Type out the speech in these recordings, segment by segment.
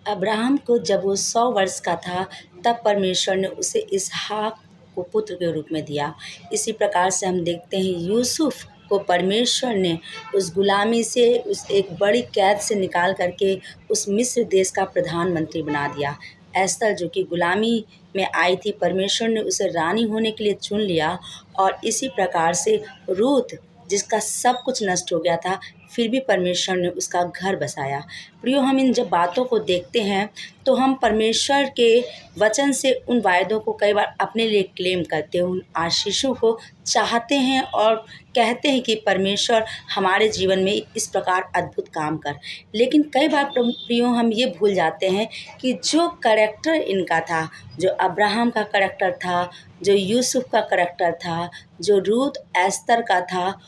Abraham को जब वो 100 वर्ष का था, तब परमेश्वर ने उसे इसहाक को पुत्र के रूप में दिया। इसी प्रकार से हम देखते हैं यूसुफ को परमेश्वर ने उस गुलामी से, उस एक बड़ी कैद से निकाल करके उस मिस्र देश का प्रधानमंत्री बना दिया। एस्तर जो कि गुलामी में आई थी, परमेश्वर ने उसे रानी होने के लिए चुन लिया। और इसी प्रकार से रूत, जिसका सब कुछ नष्ट हो गया था, फिर भी परमेश्वर ने उसका घर बसाया। प्रियो, हम इन जब बातों को देखते हैं तो हम परमेश्वर के वचन से उन वायदों को कई बार अपने लिए क्लेम करते हैं, उन आशीषों को चाहते हैं और कहते हैं कि परमेश्वर हमारे जीवन में इस प्रकार अद्भुत काम कर। लेकिन कई बार प्रियो, हम ये भूल जाते हैं कि जो करैक्टर इनका था, जो अब्राहम का करैक्टर था, जो यूसुफ का करैक्टर था, जो रूत एस्तर का था,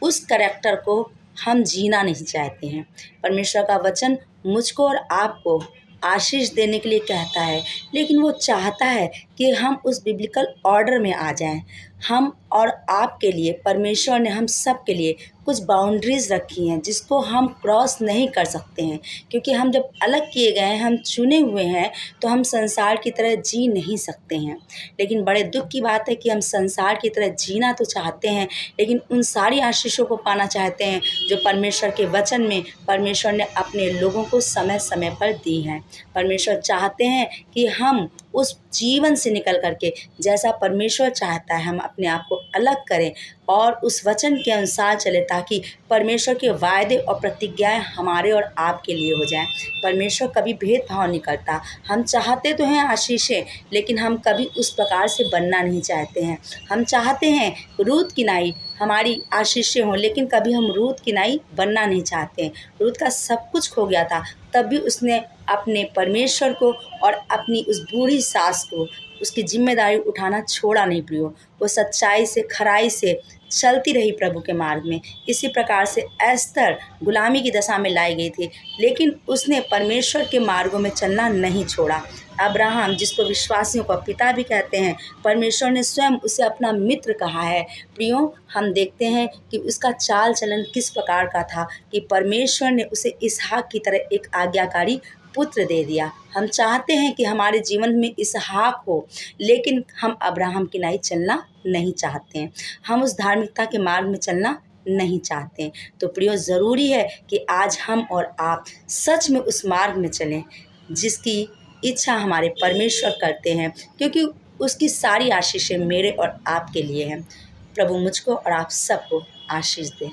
उस करैक्टर को हम जीना नहीं चाहते हैं। परमेश्वर का वचन मुझको और आपको आशीष देने के लिए कहता है, लेकिन वो चाहता है कि हम उस बिब्लिकल ऑर्डर में आ जाएं। हम और आपके लिए परमेश्वर ने हम सब के लिए कुछ बाउंड्रीज़ रखी हैं जिसको हम क्रॉस नहीं कर सकते हैं, क्योंकि हम जब अलग किए गए हैं, हम चुने हुए हैं, तो हम संसार की तरह जी नहीं सकते हैं। लेकिन बड़े दुख की बात है कि हम संसार की तरह जीना तो चाहते हैं, लेकिन उन सारी आशीषों को पाना चाहते हैं जो परमेश्वर के वचन में परमेश्वर ने अपने लोगों को समय समय पर दी हैं। परमेश्वर चाहते हैं कि हम उस जीवन से निकल करके, जैसा परमेश्वर चाहता है, हम अपने आप को अलग करें और उस वचन के अनुसार चले, ताकि परमेश्वर के वायदे और प्रतिज्ञाएं हमारे और आपके लिए हो जाएं। परमेश्वर कभी भेदभाव नहीं करता। हम चाहते तो हैं आशीषें, लेकिन हम कभी उस प्रकार से बनना नहीं चाहते हैं। हम चाहते हैं रूत की नाई हमारी आशीषें हों, लेकिन कभी हम रूत की नाई बनना नहीं चाहते हैं। रूत का सब कुछ खो गया था, तब भी उसने अपने परमेश्वर को और अपनी उस बूढ़ी सास को उसकी जिम्मेदारी उठाना छोड़ा नहीं। प्रियो, वो सच्चाई से, खराई से चलती रही प्रभु के मार्ग में। इसी प्रकार से एस्तर गुलामी की दशा में लाई गई थी, लेकिन उसने परमेश्वर के मार्गों में चलना नहीं छोड़ा। अब्राहम, जिसको विश्वासियों का पिता भी कहते हैं, परमेश्वर ने स्वयं उसे अपना मित्र कहा है। प्रियो, हम देखते हैं कि उसका चाल चलन किस प्रकार का था कि परमेश्वर ने उसे इसहाक की तरह एक आज्ञाकारी पुत्र दे दिया। हम चाहते हैं कि हमारे जीवन में इसहाक हो, लेकिन हम अब्राहम की नाई चलना नहीं चाहते हैं। हम उस धार्मिकता के मार्ग में चलना नहीं चाहते हैं। तो प्रियो, ज़रूरी है कि आज हम और आप सच में उस मार्ग में चलें जिसकी इच्छा हमारे परमेश्वर करते हैं, क्योंकि उसकी सारी आशीषें मेरे और आपके लिए हैं। प्रभु मुझको और आप सबको आशीष दें।